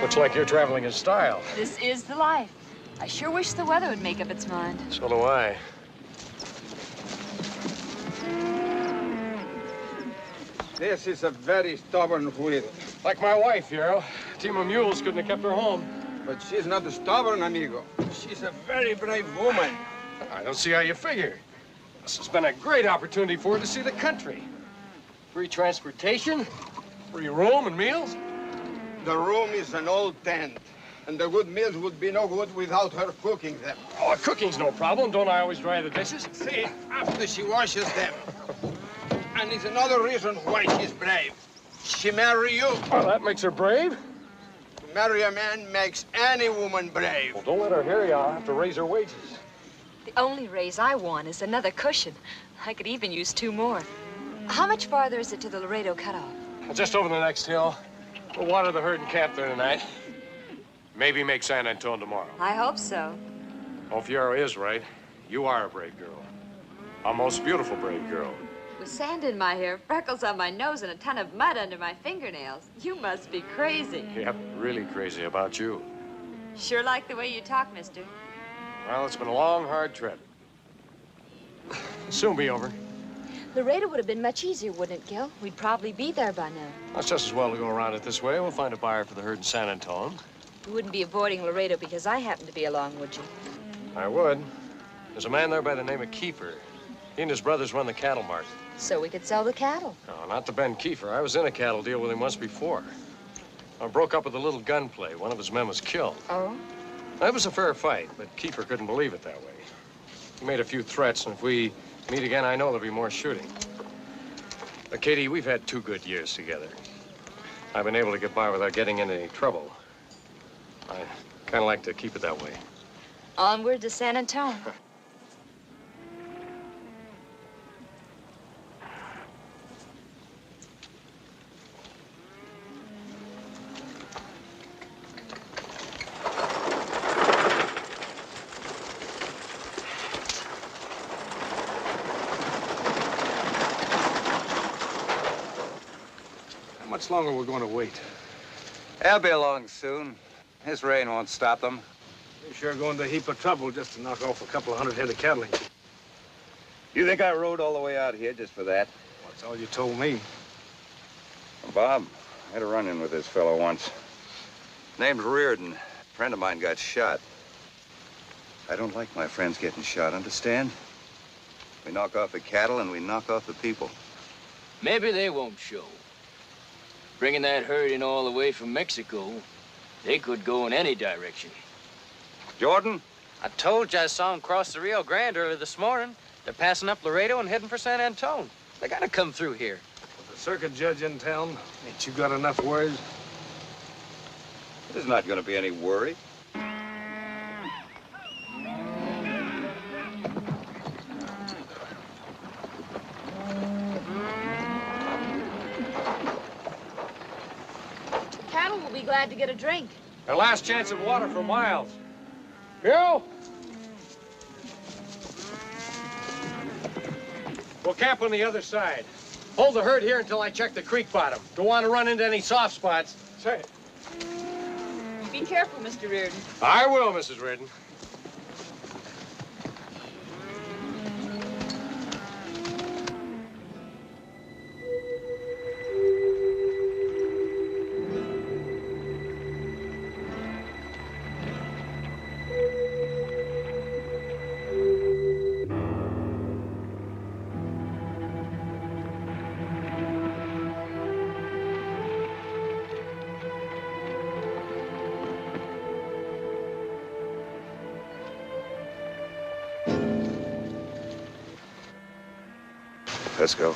Looks like you're traveling in style. This is the life. I sure wish the weather would make up its mind. So do I. This is a very stubborn wheel. Like my wife, Yarrow. A team of mules couldn't have kept her home. But she's not stubborn, amigo. She's a very brave woman. I don't see how you figure. This has been a great opportunity for her to see the country. Free transportation, free room and meals. The room is an old tent, and the good meals would be no good without her cooking them. Oh, cooking's no problem. Don't I always dry the dishes? See, after she washes them. And it's another reason why she's brave. She marry you. Well, that makes her brave. To marry a man makes any woman brave. Well, don't let her hear you. I'll have to raise her wages. The only raise I want is another cushion. I could even use 2 more. How much farther is it to the Laredo cutoff? Just over the next hill. We'll water the herd and camp there tonight. Maybe make San Antonio tomorrow. I hope so. Oh, if Yarrow is right, you are a brave girl. A most beautiful brave girl. With sand in my hair, freckles on my nose, and a ton of mud under my fingernails, you must be crazy. Yep, really crazy about you. Sure like the way you talk, mister. Well, it's been a long, hard trip. Soon be over. Laredo would have been much easier, wouldn't it, Gil? We'd probably be there by now. Well, it's just as well to go around it this way. We'll find a buyer for the herd in San Antonio. You wouldn't be avoiding Laredo because I happen to be along, would you? I would. There's a man there by the name of Kefir. He and his brothers run the cattle market. So we could sell the cattle. No, not to Ben Kefir. I was in a cattle deal with him once before. I broke up with a little gunplay. One of his men was killed. Oh? It was a fair fight, but Kefir couldn't believe it that way. He made a few threats, and if we meet again, I know there'll be more shooting. But, Katie, we've had 2 good years together. I've been able to get by without getting into any trouble. I kind of like to keep it that way. Onward to San Antonio. How much longer we're going to wait? They'll be along soon. This rain won't stop them. You're sure going to a heap of trouble just to knock off a couple of 100 head of cattle. You think I rode all the way out here just for that? That's all you told me. Bob, I had a run-in with this fellow once. Name's Reardon. A friend of mine got shot. I don't like my friends getting shot, understand? We knock off the cattle and we knock off the people. Maybe they won't show. Bringing that herd in all the way from Mexico, they could go in any direction. Jordan? I told you I saw them cross the Rio Grande early this morning. They're passing up Laredo and heading for San Antonio. They gotta come through here. The circuit judge in town, ain't you got enough worries? There's not gonna be any worry. Cattle will be glad to get a drink. Their last chance of water for miles. Bill? We'll camp on the other side. Hold the herd here until I check the creek bottom. Don't want to run into any soft spots. Say it. Be careful, Mr. Reardon. I will, Mrs. Reardon. Let's go.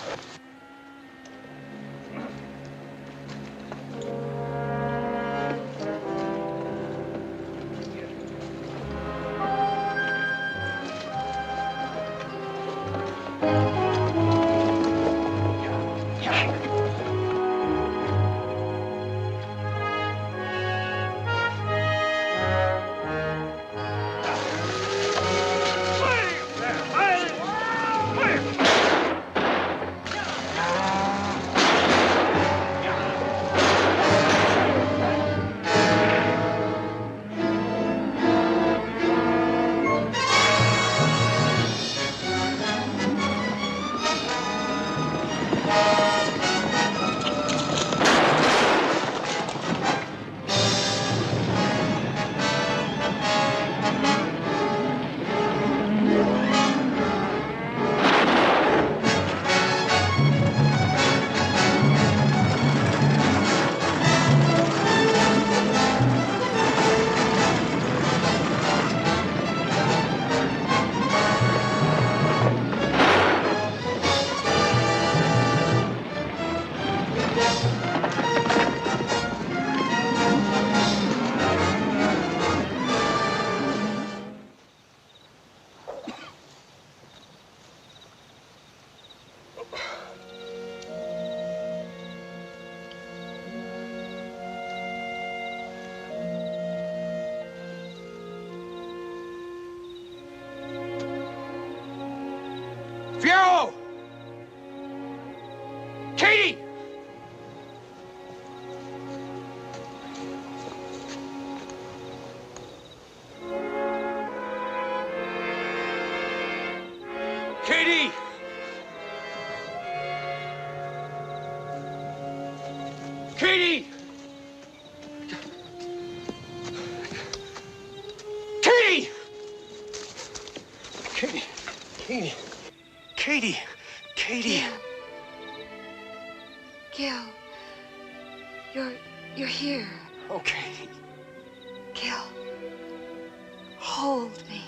Katie! Katie! Katie! Katie! Katie! Katie! Gil, you're here. Oh, Katie. Gil, hold me.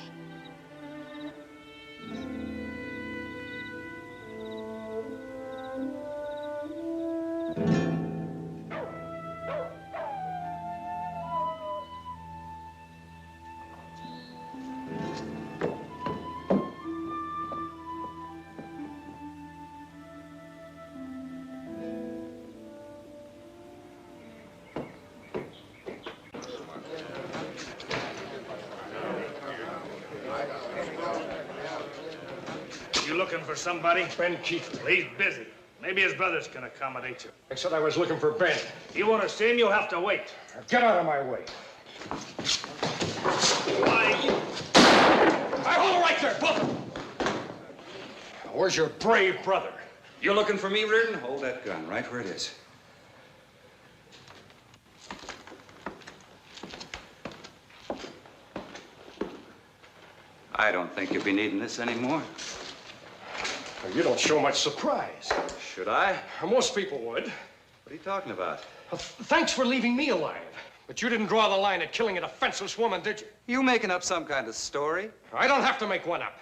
You looking for somebody? Ben Kefir. He's busy. Maybe his brothers can accommodate you. I said I was looking for Ben. You want to see him, you'll have to wait. Now get out of my way. Why? I hold it right there, both of them. Where's your brave brother? You're looking for me, Reardon? Hold that gun right where it is. I don't think you'll be needing this anymore. You don't show much surprise. Should I? Most people would. What are you talking about? Thanks for leaving me alive. But you didn't draw the line at killing a defenseless woman, did you? You making up some kind of story? I don't have to make one up.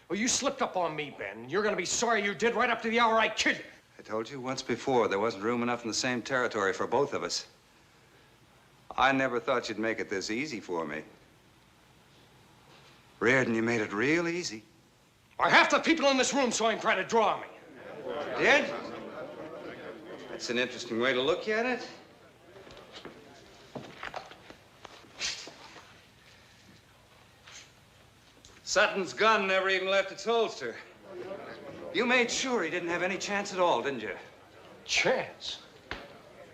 Well, you slipped up on me, Ben. You're gonna be sorry you did right up to the hour I killed you. I told you once before there wasn't room enough in the same territory for both of us. I never thought you'd make it this easy for me. Reardon, you made it real easy. Why, half the people in this room saw him try to draw me. Did? That's an interesting way to look at it. Sutton's gun never even left its holster. You made sure he didn't have any chance at all, didn't you? Chance?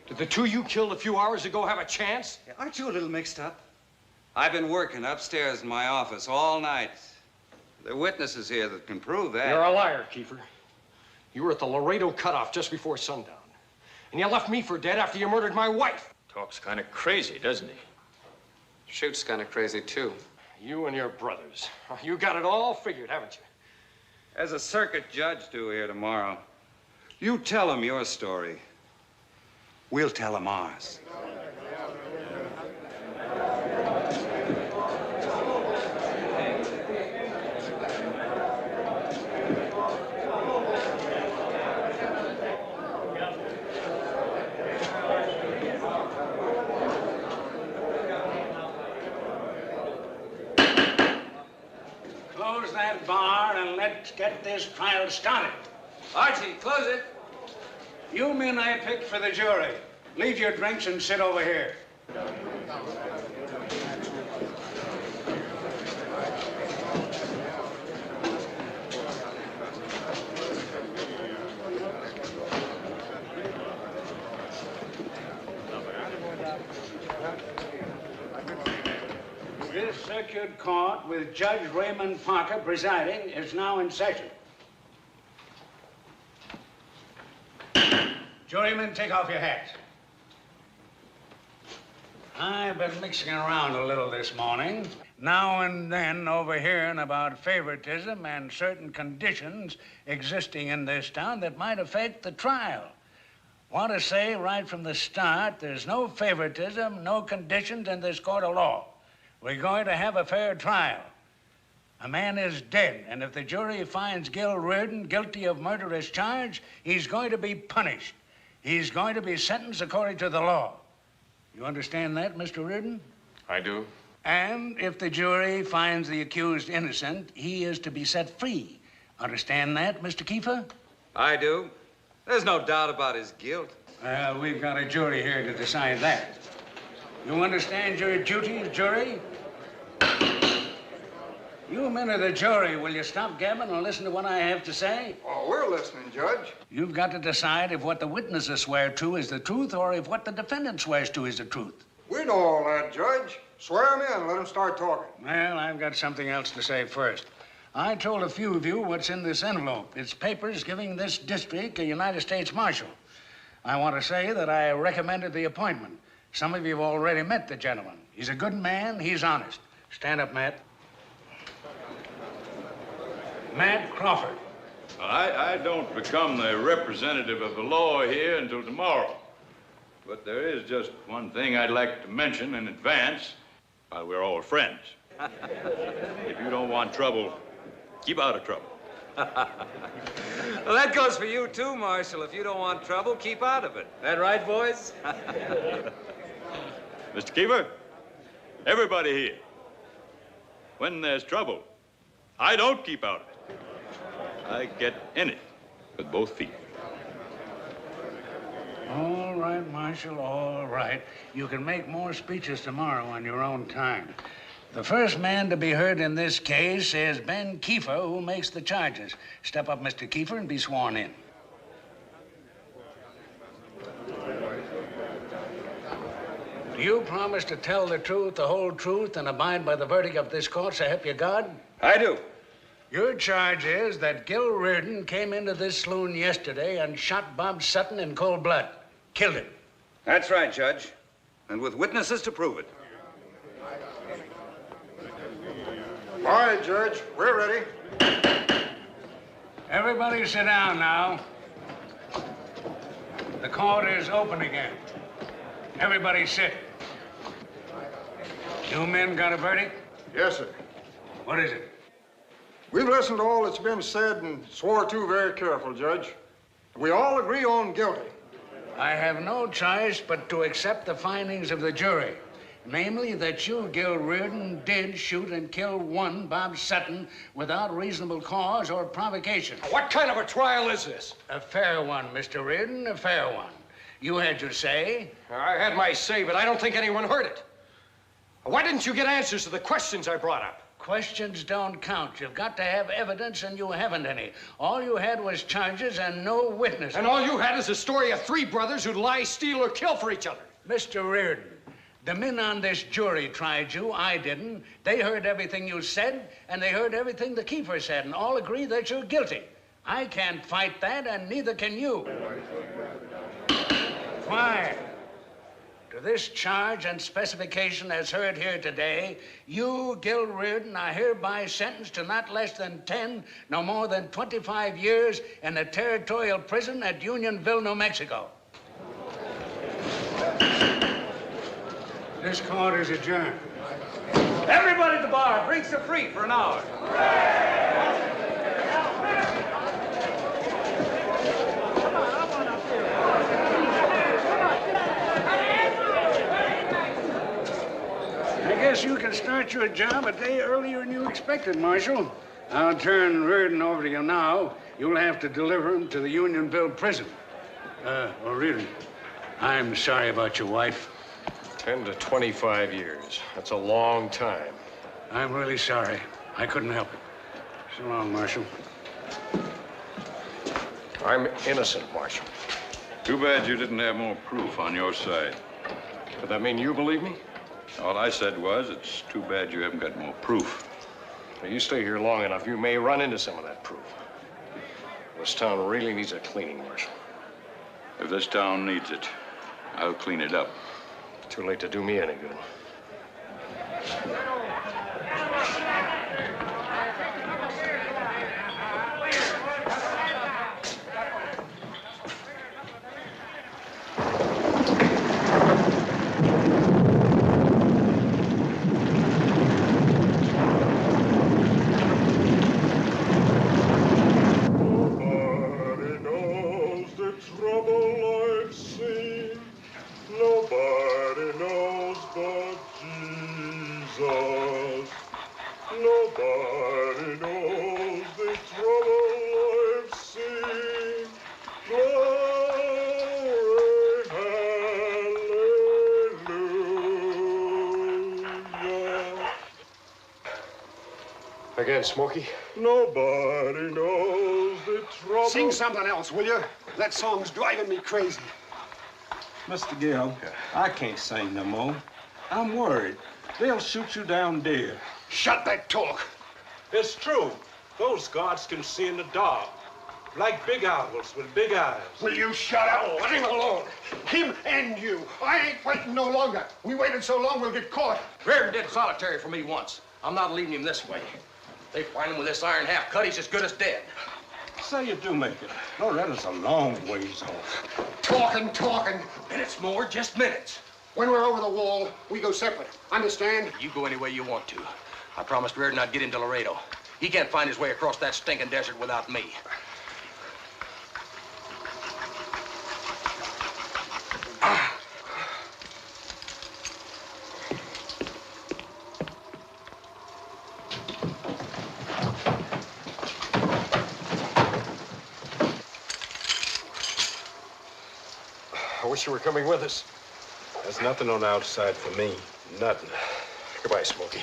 Did the two you killed a few hours ago have a chance? Yeah, aren't you a little mixed up? I've been working upstairs in my office all night. There are witnesses here that can prove that. You're a liar, Kefir. You were at the Laredo cutoff just before sundown. And you left me for dead after you murdered my wife. Talks kind of crazy, doesn't he? Shoot's kind of crazy, too. You and your brothers. You got it all figured, haven't you? As a circuit judge due here tomorrow, you tell him your story. We'll tell him ours. Close that bar and let's get this trial started. Archie, close it. You men I picked for the jury. Leave your drinks and sit over here. This circuit court with Judge Raymond Parker presiding is now in session. Jurymen, take off your hats. I've been mixing around a little this morning, now and then overhearing about favoritism and certain conditions existing in this town that might affect the trial. Want to say right from the start, there's no favoritism, no conditions in this court of law. We're going to have a fair trial. A man is dead, and if the jury finds Gil Reardon guilty of murderous charge, he's going to be punished. He's going to be sentenced according to the law. You understand that, Mr. Reardon? I do. And if the jury finds the accused innocent, he is to be set free. Understand that, Mr. Kefir? I do. There's no doubt about his guilt. Well, we've got a jury here to decide that. You understand your duties, jury? You men of the jury, will you stop gabbing and listen to what I have to say? Oh, we're listening, Judge. You've got to decide if what the witnesses swear to is the truth or if what the defendant swears to is the truth. We know all that, Judge. Swear 'em in, let 'em start talking. Well, I've got something else to say first. I told a few of you what's in this envelope. It's papers giving this district a United States Marshal. I want to say that I recommended the appointment. Some of you have already met the gentleman. He's a good man, he's honest. Stand up, Matt. Matt Crawford. Well, I don't become the representative of the law here until tomorrow. But there is just one thing I'd like to mention in advance while we're all friends. If you don't want trouble, keep out of trouble. Well, that goes for you, too, Marshal. If you don't want trouble, keep out of it. That right, boys? Mr. Kefir, everybody here, when there's trouble, I don't keep out of it. I get in it with both feet. All right, Marshal, all right. You can make more speeches tomorrow on your own time. The first man to be heard in this case is Ben Kefir, who makes the charges. Step up, Mr. Kefir, and be sworn in. Do you promise to tell the truth, the whole truth, and abide by the verdict of this court, so help you God? I do. Your charge is that Gil Reardon came into this saloon yesterday and shot Bob Sutton in cold blood. Killed him. That's right, Judge. And with witnesses to prove it. All right, Judge. We're ready. Everybody sit down now. The court is open again. Everybody sit. You men got a verdict? Yes, sir. What is it? We've listened to all that's been said and swore to very careful, Judge. We all agree on guilty. I have no choice but to accept the findings of the jury. Namely, that you, Gil Reardon, did shoot and kill one Bob Sutton without reasonable cause or provocation. What kind of a trial is this? A fair one, Mr. Reardon, a fair one. You had your say. I had my say, but I don't think anyone heard it. Why didn't you get answers to the questions I brought up? Questions don't count. You've got to have evidence, and you haven't any. All you had was charges and no witnesses. And all you had is a story of three brothers who'd lie, steal, or kill for each other. Mr. Reardon, the men on this jury tried you. I didn't. They heard everything you said, and they heard everything the Kefir said, and all agree that you're guilty. I can't fight that, and neither can you. Quiet. To this charge and specification as heard here today, you, Gil Reardon, are hereby sentenced to not less than 10, no more than 25 years in a territorial prison at Unionville, New Mexico. This court is adjourned. Everybody at the bar, drinks are free for an hour. I guess you can start your job a day earlier than you expected, Marshal. I'll turn Reardon over to you now. You'll have to deliver him to the Unionville prison. Reardon, I'm sorry about your wife. 10 to 25 years. That's a long time. I'm really sorry. I couldn't help it. So long, Marshal. I'm innocent, Marshal. Too bad you didn't have more proof on your side. Does that mean you believe me? All I said was, it's too bad you haven't got more proof. Now, you stay here long enough, you may run into some of that proof. This town really needs a cleaning, Marshal. If this town needs it, I'll clean it up. Too late to do me any good. Again, Smokey? Nobody knows the trouble. Sing something else, will you? That song's driving me crazy. Mr. Gill, I can't sing no more. I'm worried. They'll shoot you down dead. Shut that talk. It's true. Those guards can see in the dark. Like big owls with big eyes. Will you shut up? Let him alone. Him and you. I ain't waiting no longer. We waited so long we'll get caught. Reardon did solitary for me once. I'm not leaving him this way. They find him with this iron half cut, he's as good as dead. Say you do make it. Laredo's a long ways off. Talking. Minutes more, just minutes. When we're over the wall, we go separate. Understand? You go any way you want to. I promised Reardon I'd get him to Laredo. He can't find his way across that stinking desert without me. I wish you were coming with us. There's nothing on the outside for me. Nothing. Goodbye, Smokey.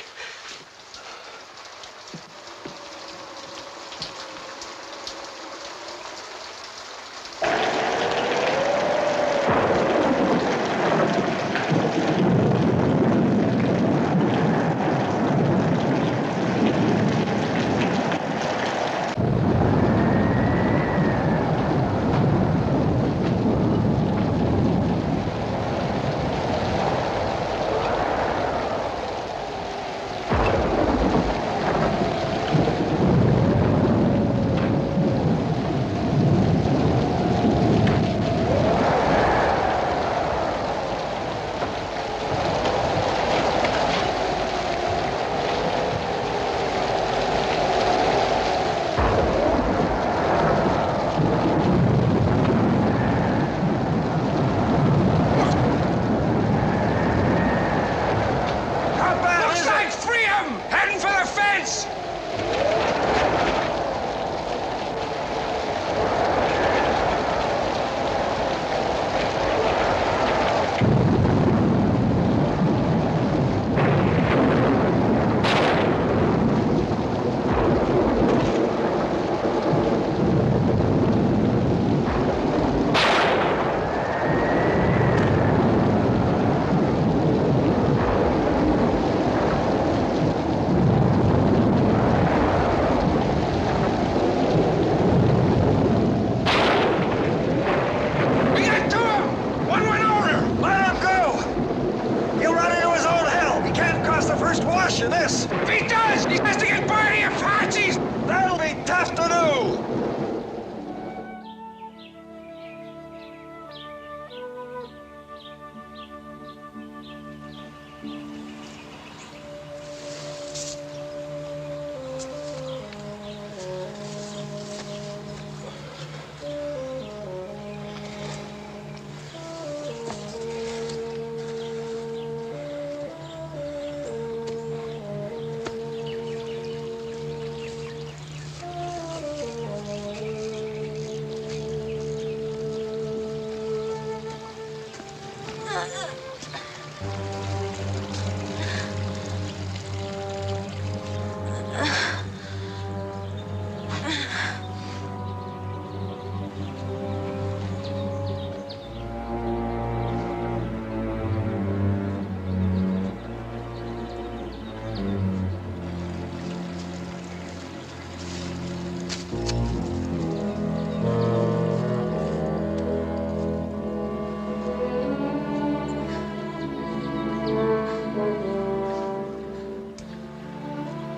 If he does, he has to get by the Apaches! That'll be tough to do!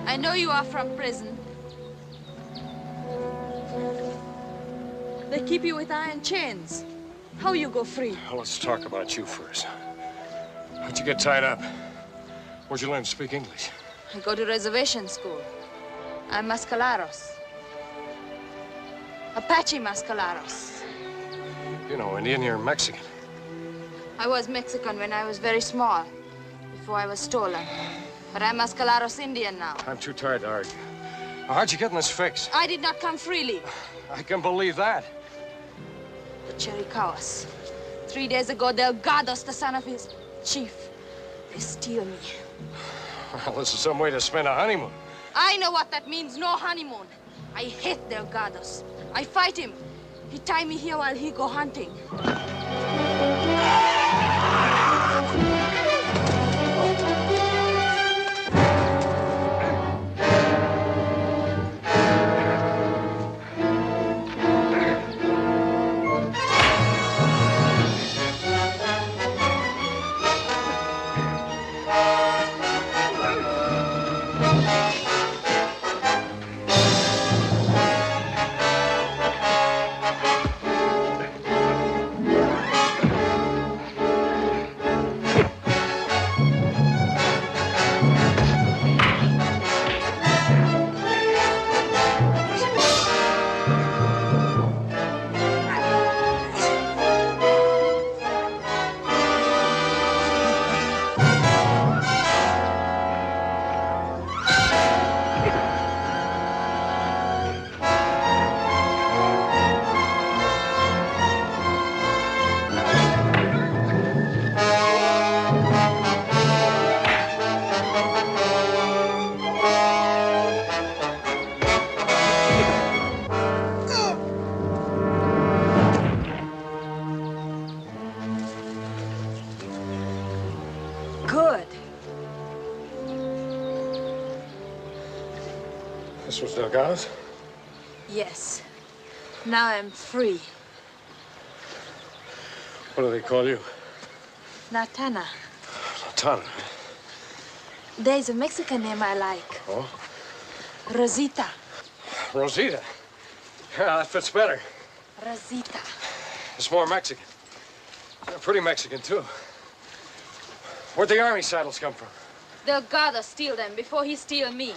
I know you are from prison. They keep you with iron chains. How you go free? Well, let's talk about you first. How'd you get tied up? Where'd you learn to speak English? I go to reservation school. I'm Mascaleros. Apache Mascaleros. You know, Indian, you're Mexican. I was Mexican when I was very small, before I was stolen. But I'm Mascaleros Indian now. I'm too tired to argue. How'd you get in this fix? I did not come freely. I can believe that. The Chiricahuas. 3 days ago, Delgados, the son of his chief, they steal me. Well, this is some way to spend a honeymoon. I know what that means, no honeymoon. I hate Delgados. I fight him. He tie me here while he go hunting. This was Delgado's? Yes. Now I'm free. What do they call you? Natana. Natana. There's a Mexican name I like. Oh? Rosita. Rosita. Yeah, that fits better. Rosita. It's more Mexican. Yeah, pretty Mexican, too. Where'd the army saddles come from? Delgado steal them before he steal me.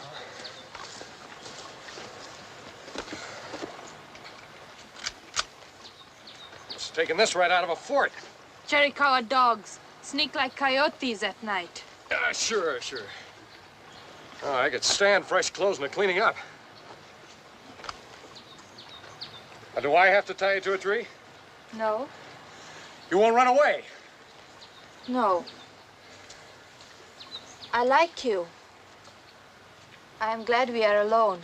It's taking this right out of a fort. Chiricahua dogs sneak like coyotes at night. Sure. Oh, I could stand fresh clothes and the cleaning up. Do I have to tie you to a tree? No. You won't run away? No. I like you. I am glad we are alone.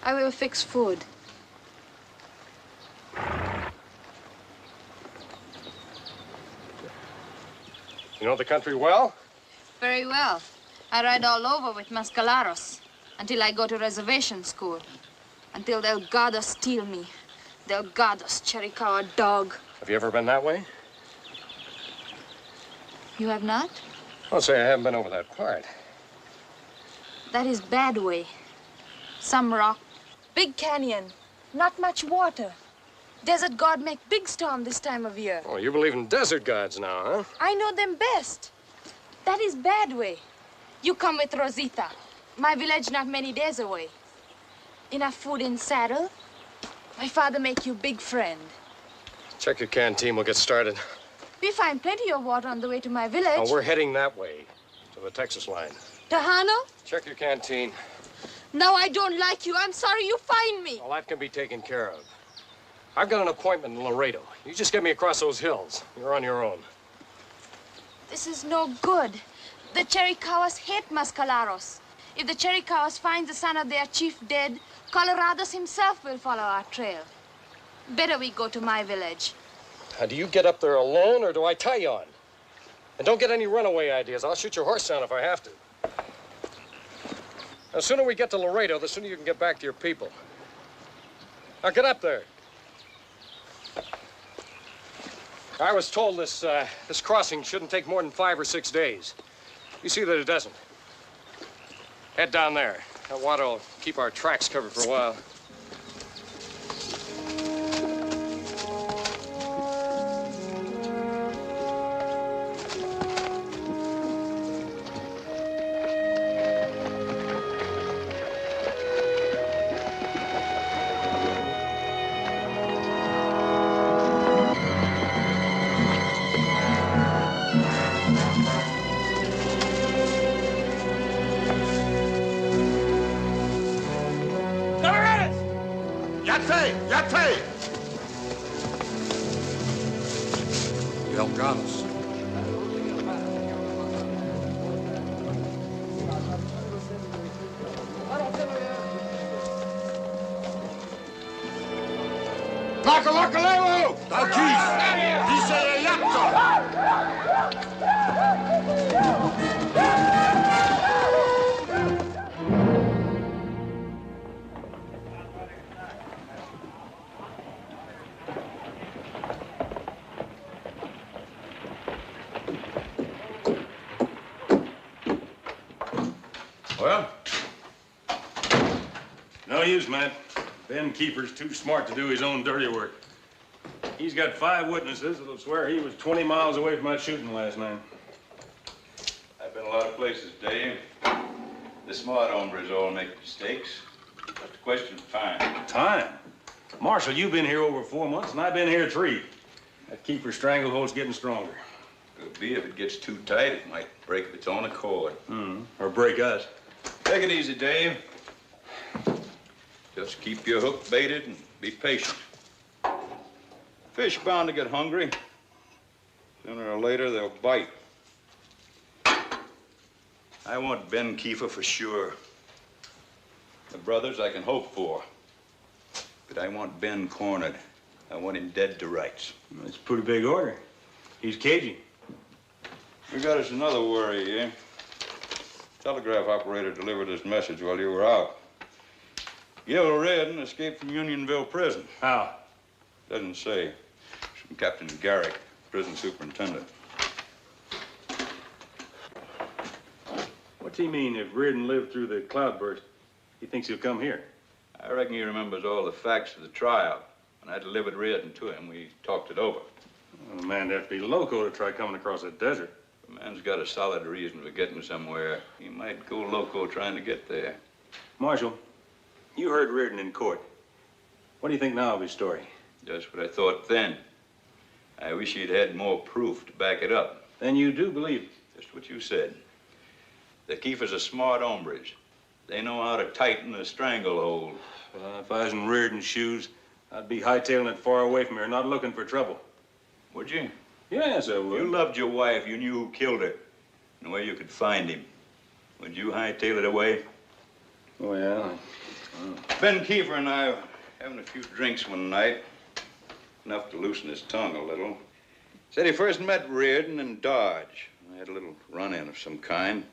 I will fix food. You know the country well? Very well. I ride all over with mascaleros until I go to reservation school. Until Delgado steal me. Delgado's Chiricahua dog. Have you ever been that way? You have not? I'll say I haven't been over that part. That is bad way. Some rock. Big canyon. Not much water. Desert god make big storm this time of year. Oh, you believe in desert gods now, huh? I know them best. That is bad way. You come with Rosita. My village not many days away. Enough food in saddle. My father make you big friend. Check your canteen, we'll get started. We find plenty of water on the way to my village. Oh, we're heading that way, to the Texas line. Tejano? Check your canteen. No, I don't like you. I'm sorry you find me. Well, that can be taken care of. I've got an appointment in Laredo. You just get me across those hills. You're on your own. This is no good. The Chiricahuas hate mascaleros. If the Chiricahuas find the son of their chief dead, Colorado's himself will follow our trail. Better we go to my village. Now, do you get up there alone, or do I tie you on? And don't get any runaway ideas. I'll shoot your horse down if I have to. The sooner we get to Laredo, the sooner you can get back to your people. Now, get up there. I was told this crossing shouldn't take more than 5 or 6 days. You see that it doesn't. Head down there. That water will keep our tracks covered for a while. Delgado's. Nakalakaleo! Dalkis! Dice el acto! Well, no use, man. Ben Kefir's too smart to do his own dirty work. He's got 5 witnesses that'll swear he was 20 miles away from that shooting last night. I've been a lot of places, Dave. The smart hombres all make mistakes. Just a question of time. Time? Marshal, you've been here over 4 months, and I've been here 3. That Kefir stranglehold's getting stronger. Could be if it gets too tight, it might break of its own accord. Or break us. Take it easy, Dave. Just keep your hook baited and be patient. Fish bound to get hungry. Sooner or later, they'll bite. I want Ben Kefir for sure. The brothers I can hope for. But I want Ben cornered. I want him dead to rights. That's a pretty big order. He's cagey. We got us another worry here. Telegraph operator delivered this message while you were out. Gil Reardon escaped from Unionville prison. How? Doesn't say. It's from Captain Garrick, prison superintendent. What's he mean if Reardon lived through the cloudburst? He thinks he'll come here. I reckon he remembers all the facts of the trial. When I delivered Reardon to him, we talked it over. Well, the man'd have to be loco to try coming across the desert. If a man's got a solid reason for getting somewhere, he might go loco trying to get there. Marshal, you heard Reardon in court. What do you think now of his story? Just what I thought then. I wish he'd had more proof to back it up. Then you do believe it? Just what you said. The Kefirs are smart hombres. They know how to tighten the stranglehold. Well, if I was in Reardon's shoes, I'd be hightailing it far away from here, not looking for trouble. Would you? Yes, I would. You loved your wife. You knew who killed her and where you could find him. Would you hightail it away? Well, Ben Kefir and I were having a few drinks one night. Enough to loosen his tongue a little. Said he first met Reardon in Dodge. They had a little run-in of some kind.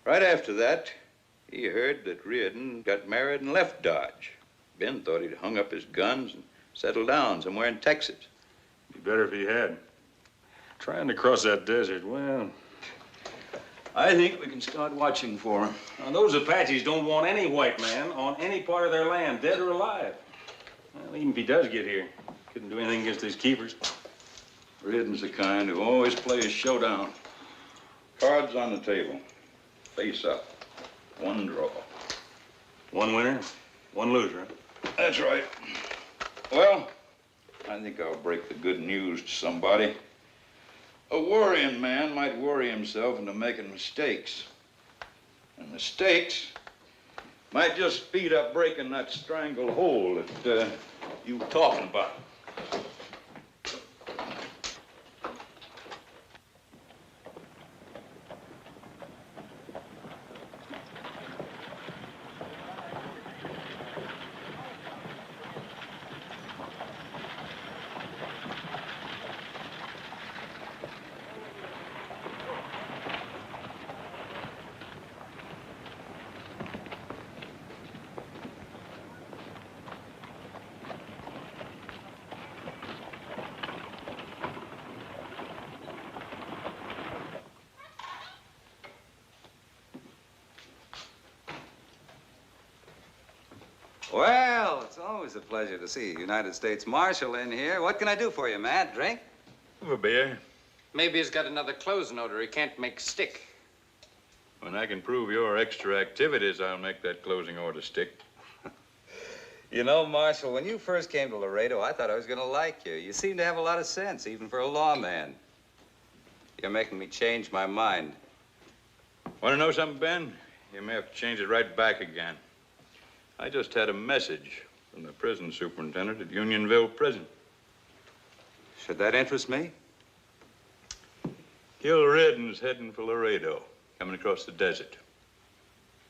Right after that, he heard that Reardon got married and left Dodge. Ben thought he'd hung up his guns and settled down somewhere in Texas. Be better if he had. Trying to cross that desert, well... I think we can start watching for him. Now, those Apaches don't want any white man on any part of their land, dead or alive. Well, even if he does get here, couldn't do anything against these keepers. Reardon's the kind who always plays showdown. Cards on the table. Face up. One draw. One winner, one loser, huh? That's right. Well, I think I'll break the good news to somebody. A worrying man might worry himself into making mistakes. And mistakes might just speed up breaking that stranglehold that you were talking about. Well, it's always a pleasure to see a United States Marshal in here. What can I do for you, Matt? Drink? Have a beer. Maybe he's got another closing order he can't make stick. When I can prove your extra activities, I'll make that closing order stick. You know, Marshal, when you first came to Laredo, I thought I was going to like you. You seem to have a lot of sense, even for a lawman. You're making me change my mind. Want to know something, Ben? You may have to change it right back again. I just had a message from the prison superintendent at Unionville Prison. Should that interest me? Gil Reardon's heading for Laredo, coming across the desert.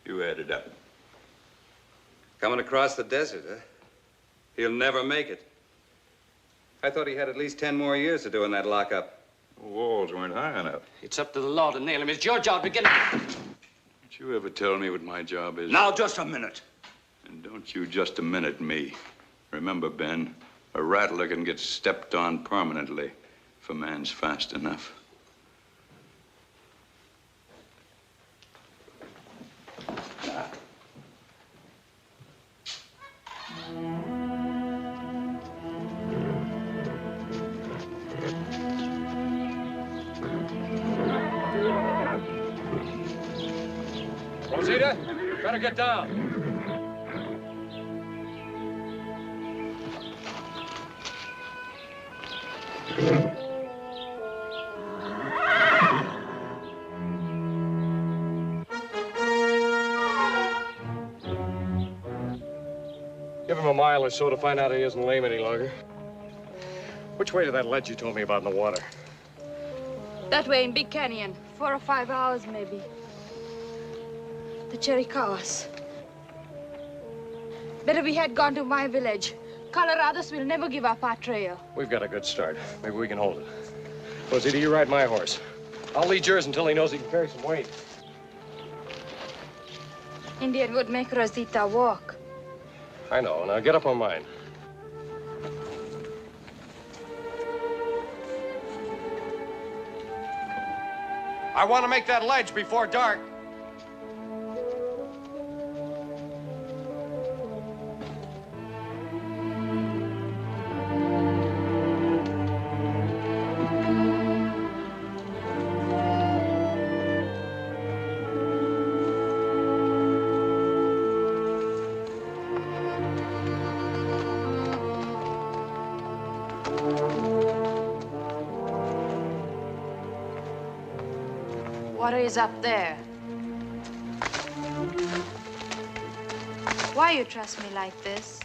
You add it up. Coming across the desert, huh? He'll never make it. I thought he had at least 10 more years to do in that lockup. The walls weren't high enough. It's up to the law to nail him. It's your job to get him. Don't you ever tell me what my job is? Now, just a minute. And don't you just a minute me. Remember, Ben, a rattler can get stepped on permanently if a man's fast enough. Rosita, better get down. Give him a mile or so to find out he isn't lame any longer. Which way to that ledge you told me about in the water? That way in Big Canyon. 4 or 5 hours, maybe. The Chiricahuas. Better we had gone to my village. Colorados will never give up our trail. We've got a good start. Maybe we can hold it. Rosita, you ride my horse. I'll lead yours until he knows he can carry some weight. Indian would make Rosita walk. I know. Now get up on mine. I want to make that ledge before dark. Water is up there. Why you trust me like this?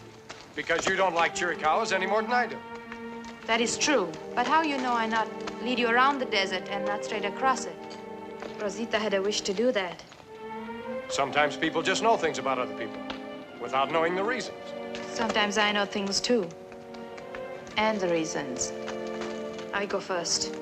Because you don't like Chiricahuas any more than I do. That is true. But how you know I not lead you around the desert and not straight across it? Rosita had a wish to do that. Sometimes people just know things about other people without knowing the reasons. Sometimes I know things too. And the reasons. I go first.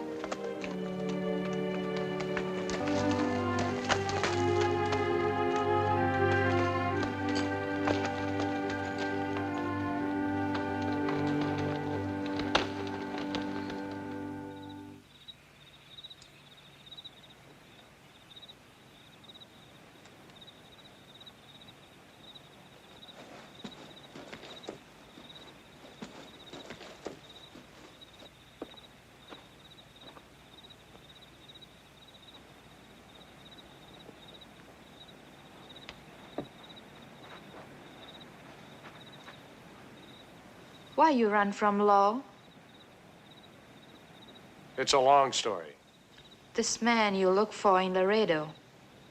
Why you run from law? It's a long story. This man you look for in Laredo,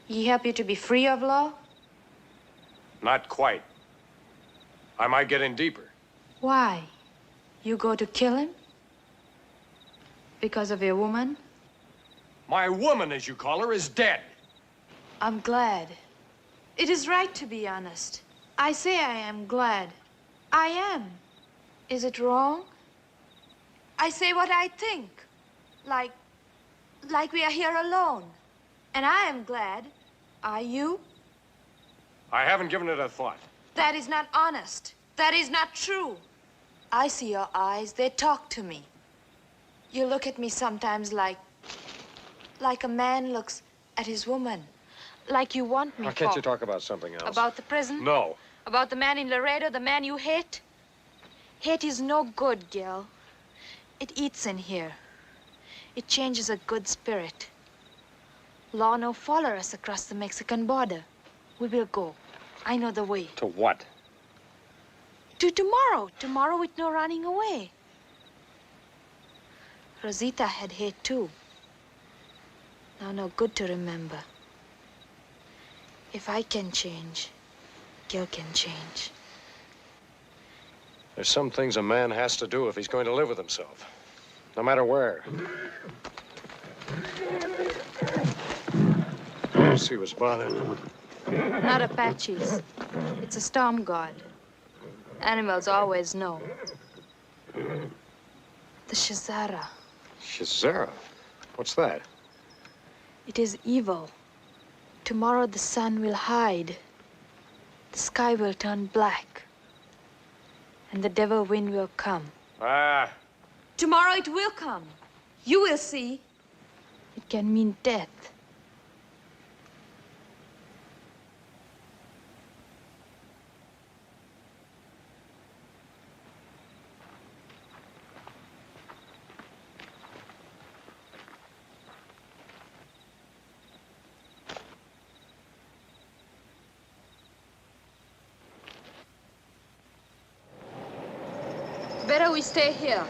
he help you to be free of law? Not quite. I might get in deeper. Why? You go to kill him? Because of your woman? My woman, as you call her, is dead. I'm glad. It is right to be honest. I say I am glad. I am. Is it wrong? I say what I think. Like we are here alone. And I am glad. Are you? I haven't given it a thought. That is not honest. That is not true. I see your eyes. They talk to me. You look at me sometimes like a man looks at his woman. Like you want me Why can't you talk about something else? About the prison? No. About the man in Laredo, the man you hate? Hate is no good, Gil. It eats in here. It changes a good spirit. Law no follow us across the Mexican border. We will go. I know the way. To what? To tomorrow. Tomorrow with no running away. Rosita had hate too. Now no good to remember. If I can change, Gil can change. There's some things a man has to do if he's going to live with himself, no matter where. See what's bothering him. Not Apaches. It's a storm god. Animals always know. The Shazara. Shazara? What's that? It is evil. Tomorrow the sun will hide. The sky will turn black. And the devil wind will come. Ah. Tomorrow it will come. You will see. It can mean death. Better we stay here.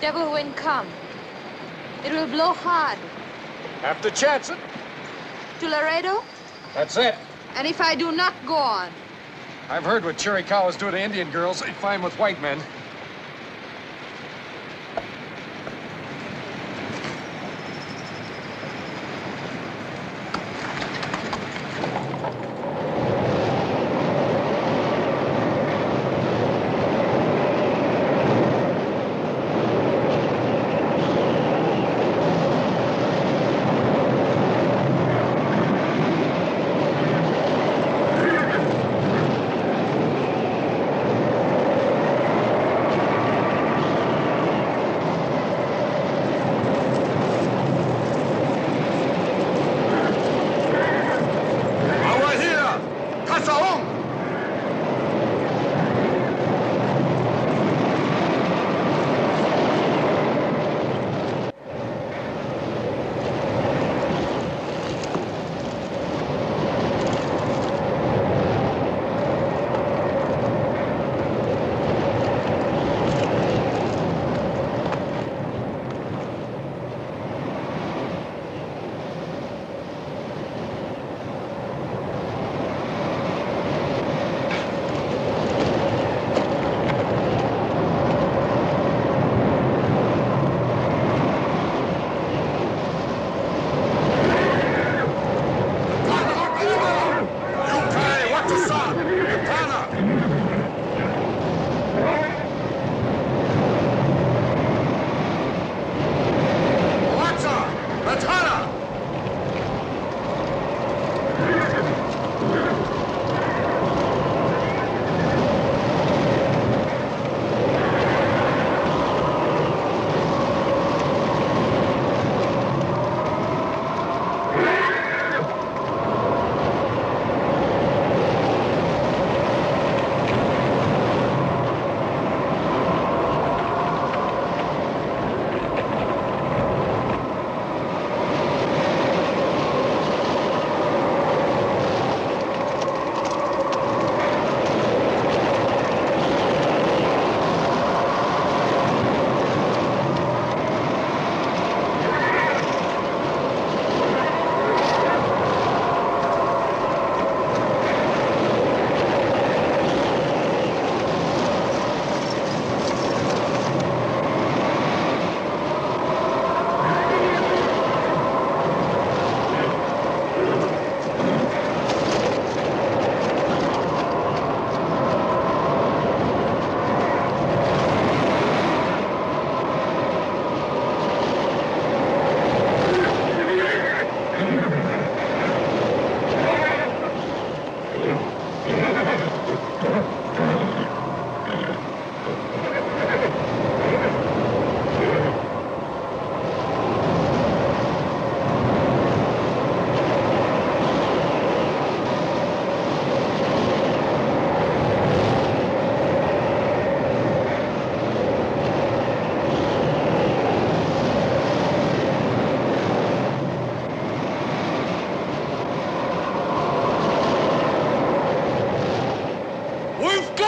Devil wind come. It will blow hard. Have to chance it. To Laredo? That's it. And if I do not go on? I've heard what Chiricahuas do to Indian girls. They find with white men.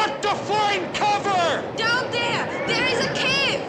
got to find cover! Down there! There is a cave!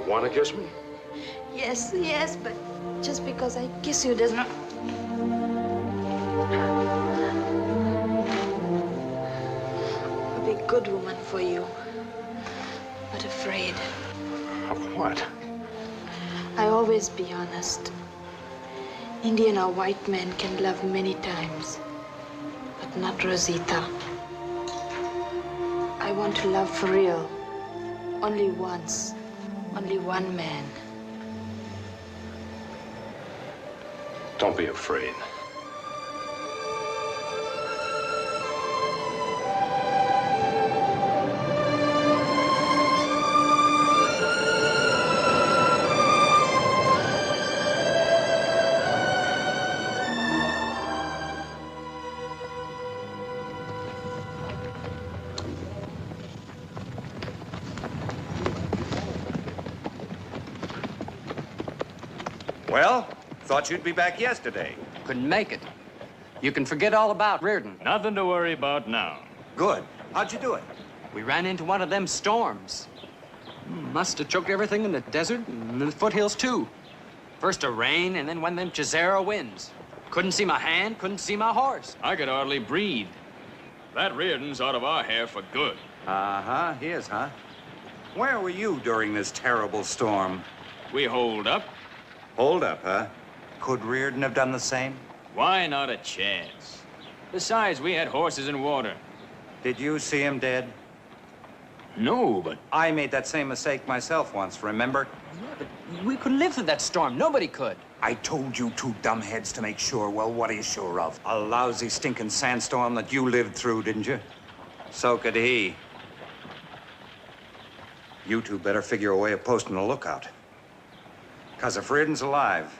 Want to kiss me? Yes, yes, but just because I kiss you does not... I'll be a good woman for you, but afraid. Of what? I always be honest. Indian or white men can love many times, but not Rosita. I want to love for real, only once. Only one man. Don't be afraid. Well, thought you'd be back yesterday. Couldn't make it. You can forget all about Reardon. Nothing to worry about now. Good. How'd you do it? We ran into one of them storms. Must have choked everything in the desert and the foothills, too. First a rain, and then one of them Chizera winds. Couldn't see my hand, couldn't see my horse. I could hardly breathe. That Reardon's out of our hair for good. Uh-huh, he is, huh? Where were you during this terrible storm? We holed up. Hold up, huh? Could Reardon have done the same? Why not a chance? Besides, we had horses in water. Did you see him dead? No, but... I made that same mistake myself once, remember? Yeah, but we could live through that storm. Nobody could. I told you two dumbheads to make sure. Well, what are you sure of? A lousy, stinking sandstorm that you lived through, didn't you? So could he. You two better figure a way of posting a lookout. Because if Reardon's alive,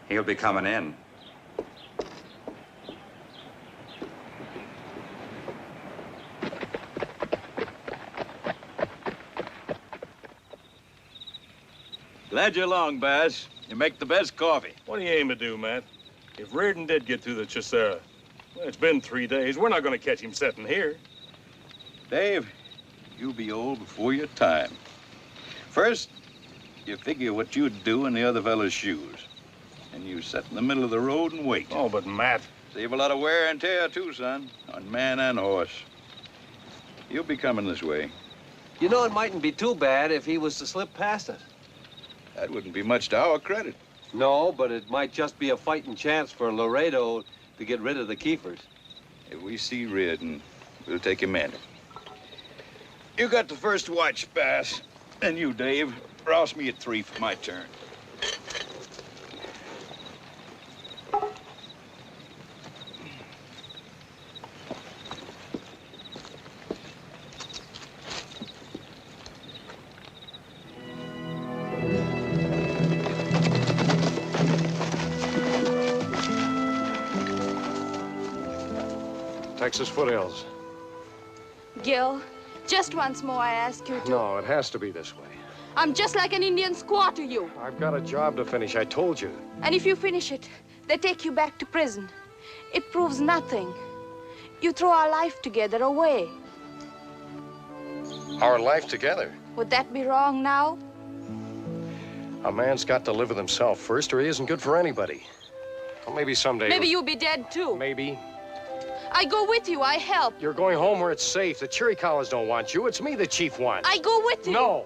he'll be coming in. Glad you're along, Bass. You make the best coffee. What do you aim to do, Matt? If Reardon did get through the Chisera, well, it's been 3 days. We're not going to catch him sitting here. Dave, you'll be old before your time. First, you figure what you'd do in the other fellow's shoes. And you sit in the middle of the road and wait. Oh, but Matt... Save a lot of wear and tear, too, son, on man and horse. You'll be coming this way. You know, it mightn't be too bad if he was to slip past us. That wouldn't be much to our credit. No, but it might just be a fighting chance for Laredo to get rid of the Kefirs. If we see Reardon, we'll take him in. You got the first watch, Bass. And you, Dave, rouse me at 3 for my turn. Texas foothills. Gil, just once more I ask you to... No, it has to be this way. I'm just like an Indian squaw to you. I've got a job to finish, I told you. And if you finish it, they take you back to prison. It proves nothing. You throw our life together away. Our life together? Would that be wrong now? A man's got to live with himself first, or he isn't good for anybody. Well, maybe someday... Maybe you'll be dead, too. Maybe. I go with you. I help. You're going home where it's safe. The Chiricahuas don't want you. It's me the chief wants. I go with you. No.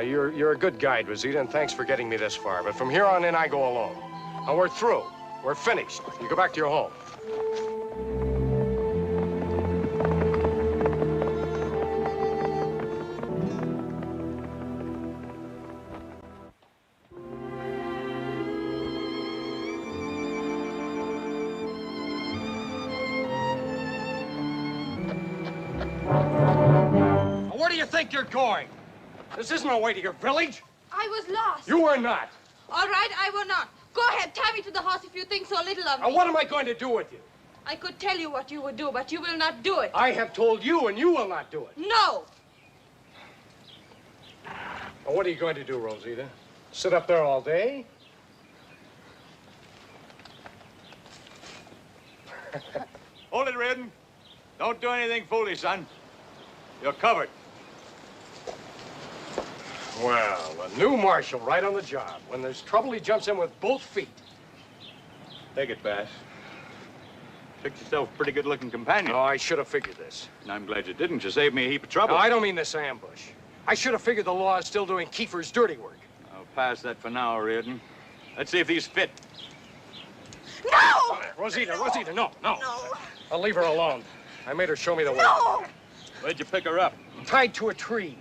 You're a good guide, Rosita, and thanks for getting me this far. But from here on in, I go alone. And we're through. We're finished. You go back to your home. Where do you think you're going? This isn't a way to your village. I was lost. You were not. All right, I will not. Go ahead, tie me to the horse if you think so little of me. And what am I going to do with you? I could tell you what you would do, but you will not do it. I have told you, and you will not do it. No. Well, what are you going to do, Rosita? Sit up there all day? Hold it, Reardon. Don't do anything foolish, son. You're covered. Well, a new marshal right on the job. When there's trouble, he jumps in with both feet. Take it, Bass. Picked yourself a pretty good-looking companion. Oh, I should have figured this. And I'm glad you didn't. You saved me a heap of trouble. No, I don't mean this ambush. I should have figured the law is still doing Kefir's dirty work. I'll pass that for now, Reardon. Let's see if these fit. No! Rosita, no. I'll leave her alone. I made her show me the way. No! Where'd you pick her up? Tied to a tree.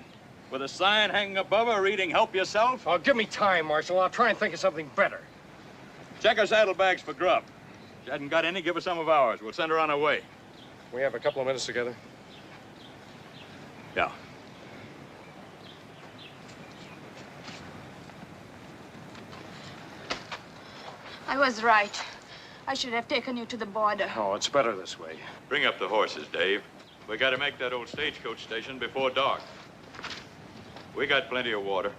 With a sign hanging above her reading, "Help yourself"? Oh, give me time, Marshal. I'll try and think of something better. Check her saddlebags for grub. If she hasn't got any, give her some of ours. We'll send her on her way. We have a couple of minutes together. Yeah. I was right. I should have taken you to the border. Oh, it's better this way. Bring up the horses, Dave. We got to make that old stagecoach station before dark. We got plenty of water.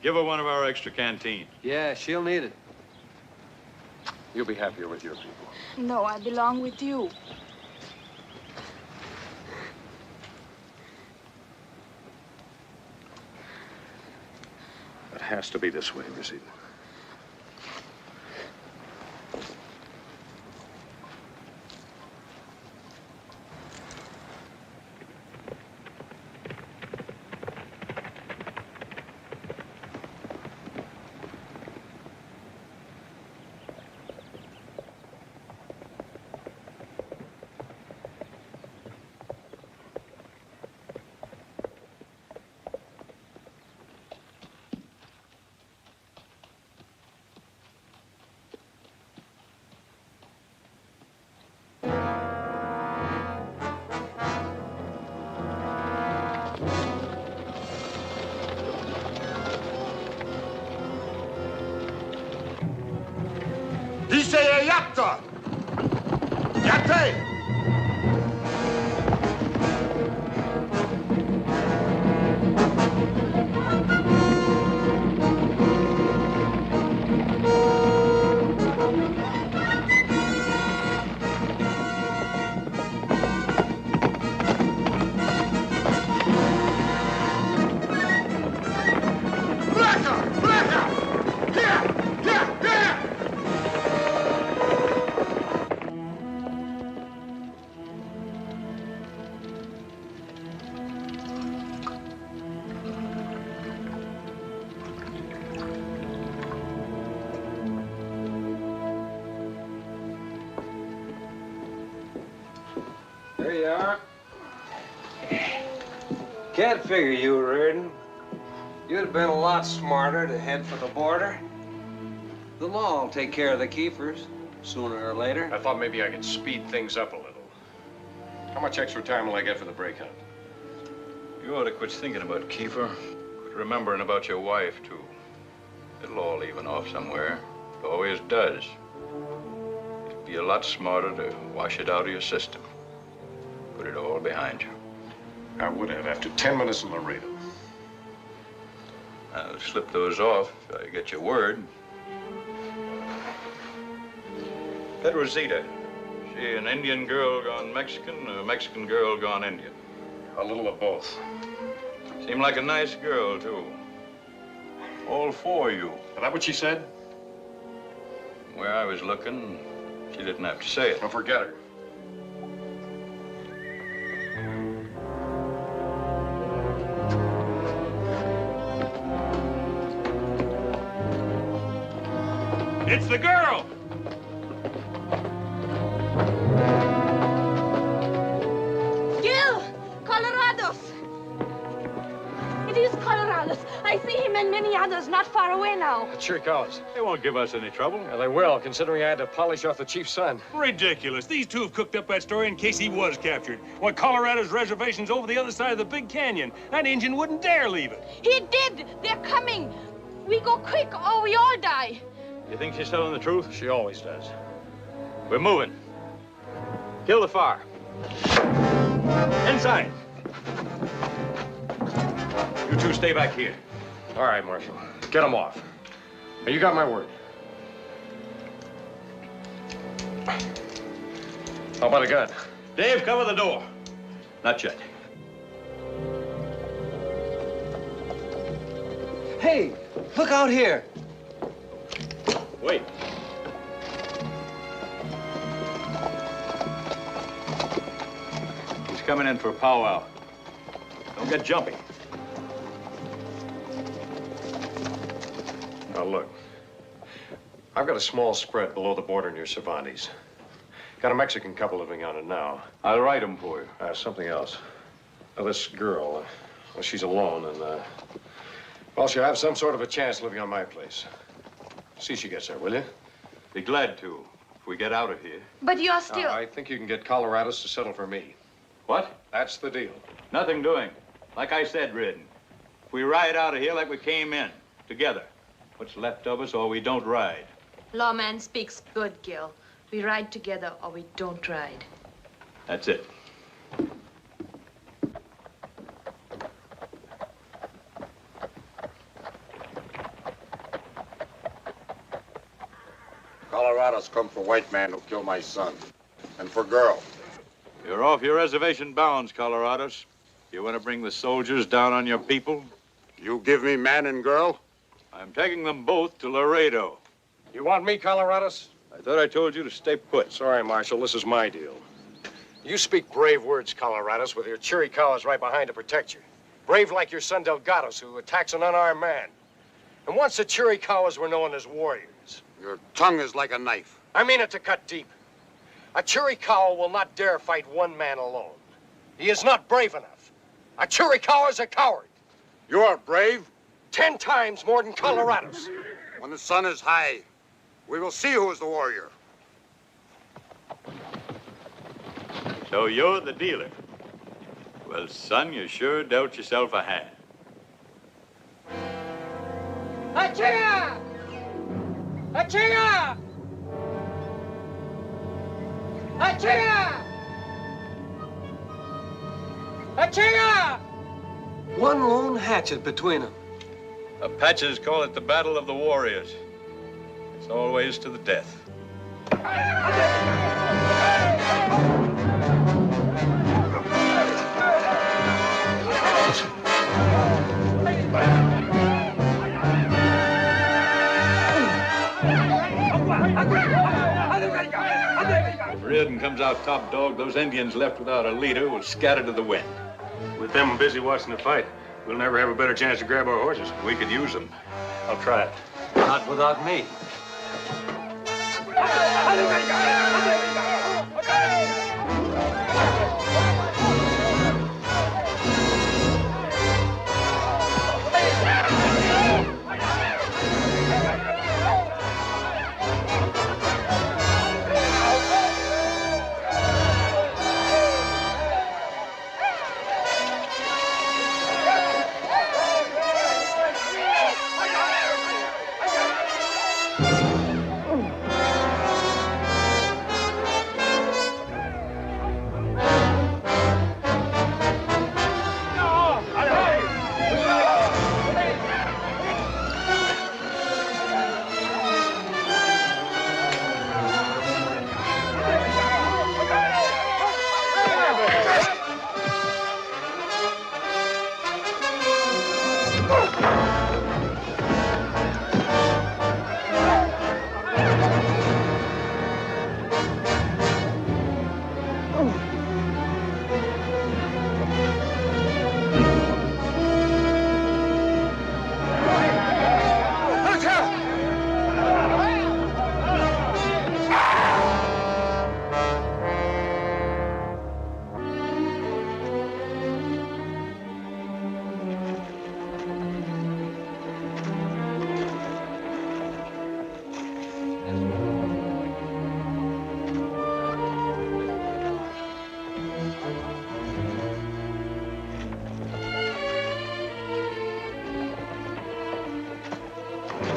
Give her one of our extra canteens. Yeah, she'll need it. You'll be happier with your people. No, I belong with you. It has to be this way, Rosita. Yatta! Yatte! There you are. Can't figure you, Reardon. You'd have been a lot smarter to head for the border. The law will take care of the Kefirs, sooner or later. I thought maybe I could speed things up a little. How much extra time will I get for the break hunt? You ought to quit thinking about Kefir. Quit remembering about your wife, too. It'll all even off somewhere. It always does. It'd be a lot smarter to wash it out of your system. Put it all behind you. I would have after 10 minutes in Laredo. I'll slip those off if I get your word. That Rosita, she an Indian girl gone Mexican or a Mexican girl gone Indian? A little of both. Seemed like a nice girl, too. All for you. Is that what she said? Where I was looking, she didn't have to say it. Well, forget her. It's the girl! Gil! Colorados! It is Colorados. I see him and many others not far away now. The Chiricahuas. They won't give us any trouble. Yeah, they will, considering I had to polish off the chief's son. Ridiculous. These two have cooked up that story in case he was captured. Well, Colorado's reservation's over the other side of the big canyon. That Indian wouldn't dare leave it. He did! They're coming! We go quick or we all die. You think she's telling the truth? She always does. We're moving. Kill the fire. Inside. You two stay back here. All right, Marshal. Get them off. Now, you got my word. How about a gun? Dave, cover the door. Not yet. Hey, look out here. Wait. He's coming in for a powwow. Don't get jumpy. Now, look. I've got a small spread below the border near Cervantes. Got a Mexican couple living on it now. I'll write them for you. Something else. Now, this girl, well, she's alone, and, well, she'll have some sort of a chance living on my place. See she gets there, will you? Be glad to, if we get out of here. But you're still... I think you can get Colorados to settle for me. What? That's the deal. Nothing doing. Like I said, Reardon, if we ride out of here like we came in, together, what's left of us or we don't ride. Lawman speaks good, Gil. We ride together or we don't ride. That's it. Colorado's come for white man who killed my son. And for girl. You're off your reservation bounds, Colorados. You want to bring the soldiers down on your people? You give me man and girl? I'm taking them both to Laredo. You want me, Colorados? I thought I told you to stay put. Sorry, Marshal, this is my deal. You speak brave words, Colorados, with your Chiricahuas right behind to protect you. Brave like your son Delgados, who attacks an unarmed man. And once the Chiricahuas were known as warriors. Your tongue is like a knife. I mean it to cut deep. A Chiricahua will not dare fight one man alone. He is not brave enough. A Chiricahua is a coward. You're brave? 10 times more than Colorados. When the sun is high, we will see who is the warrior. So you're the dealer. Well, son, you sure dealt yourself a hand. Achinga! Achinga! One lone hatchet between them. Apaches call it the Battle of the Warriors. It's always to the death. If Reardon comes out top dog, those Indians left without a leader will scatter to the wind. With them busy watching the fight, we'll never have a better chance to grab our horses. We could use them. I'll try it. Not without me.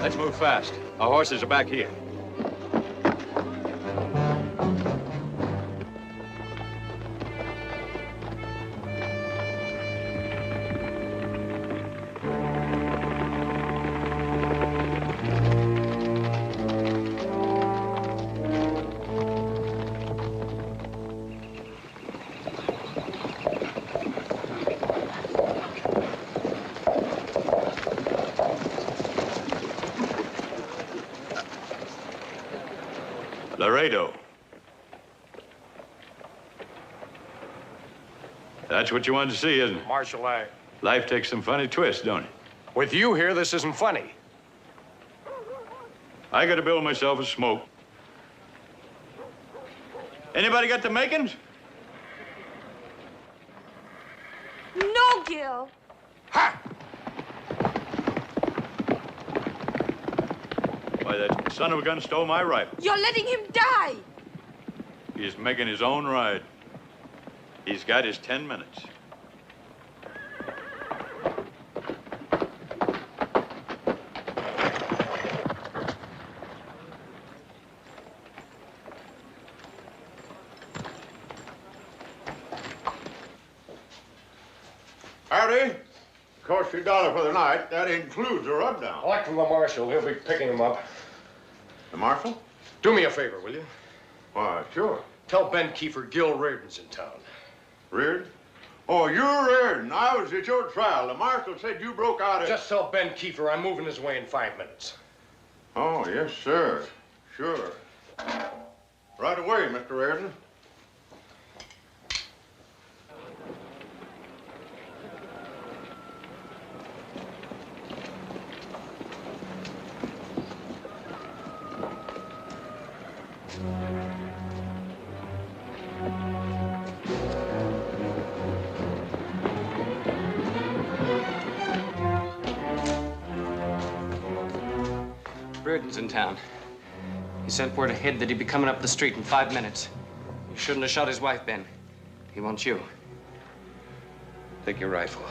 Let's move fast. Our horses are back here. Laredo. That's what you wanted to see, isn't it? Marshal, Life takes some funny twists, don't it? with you here, this isn't funny. I gotta build myself a smoke. Anybody got the makings? No, Gil. Why, that son of a gun stole my rifle. You're letting him die. He's making his own ride. He's got his 10 minutes. Howdy. Cost you $1 for the night. That includes a rubdown. Collect from the Marshal. He'll be picking him up. The Marshal? Do me a favor, will you? Why, sure. Tell Ben Kefir Gil Reardon's in town. Reardon? Oh, you're Reardon. I was at your trial. The Marshal said you broke out of... Just tell Ben Kefir I'm moving his way in 5 minutes. Oh, yes, sir. Sure. Right away, Mr. Reardon. Reardon's in town. He sent word ahead that he'd be coming up the street in 5 minutes. You shouldn't have shot his wife, Ben. He wants you. Take your rifle.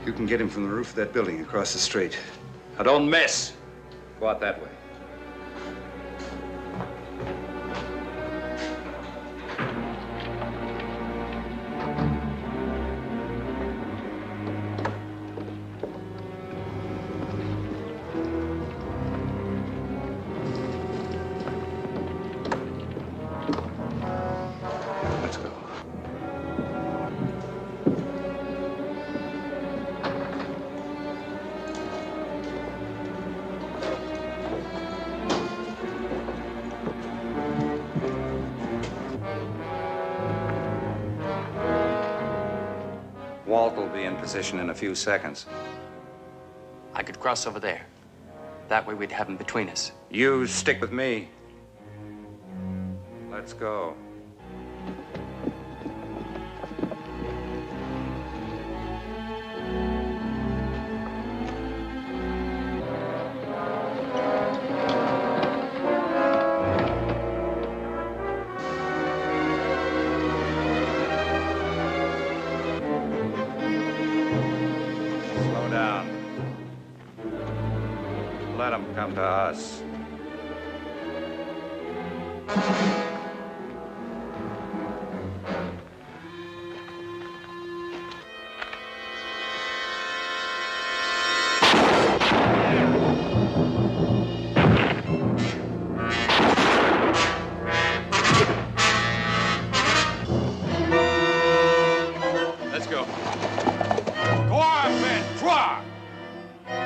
You can get him from the roof of that building across the street. Now, don't mess. Go out that way. Walt will be in position in a few seconds. I could cross over there. That way we'd have him between us. You stick with me. Let's go. Let them come to us. Let's go. Go on, Ben. Draw!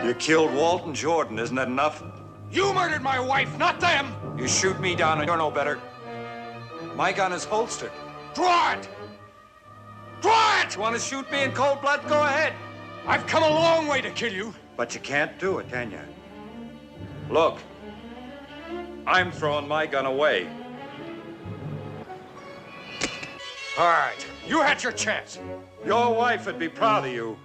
You killed Walton Jordan, isn't that enough? You murdered my wife, not them! You shoot me down and you're no better. My gun is holstered. Draw it! Draw it! You want to shoot me in cold blood? Go ahead. I've come a long way to kill you. But you can't do it, can you? Look, I'm throwing my gun away. All right, you had your chance. Your wife would be proud of you.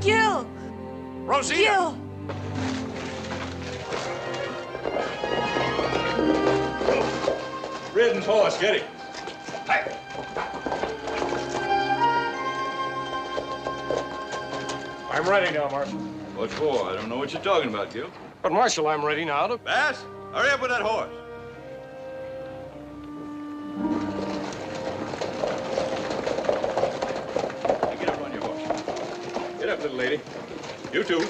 Gil! Rosita! Gil! Reardon's horse, get him. I'm ready now, Marshal. What for? I don't know what you're talking about, Gil. But, Marshal, I'm ready now to... Bass, hurry up with that horse. Hey, get up on your horse. Get up, little lady. You too.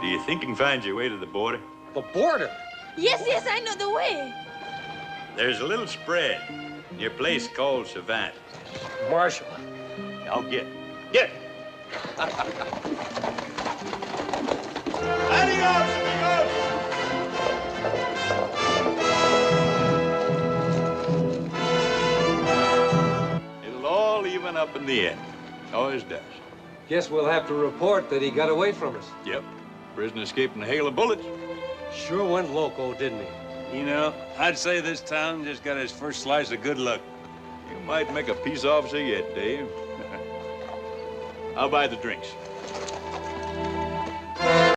Do you think you can find your way to the border? The border? Yes, yes, I know the way. There's a little spread near a place called Savannah. Marshal. I'll get. Get! Adios, amigos! It'll all even up in the end. Always does. Guess we'll have to report that he got away from us. Yep. Prisoner escaped in a hail of bullets. Sure went loco, didn't he? You know, I'd say this town just got his first slice of good luck. You might make a peace officer yet, Dave. I'll buy the drinks.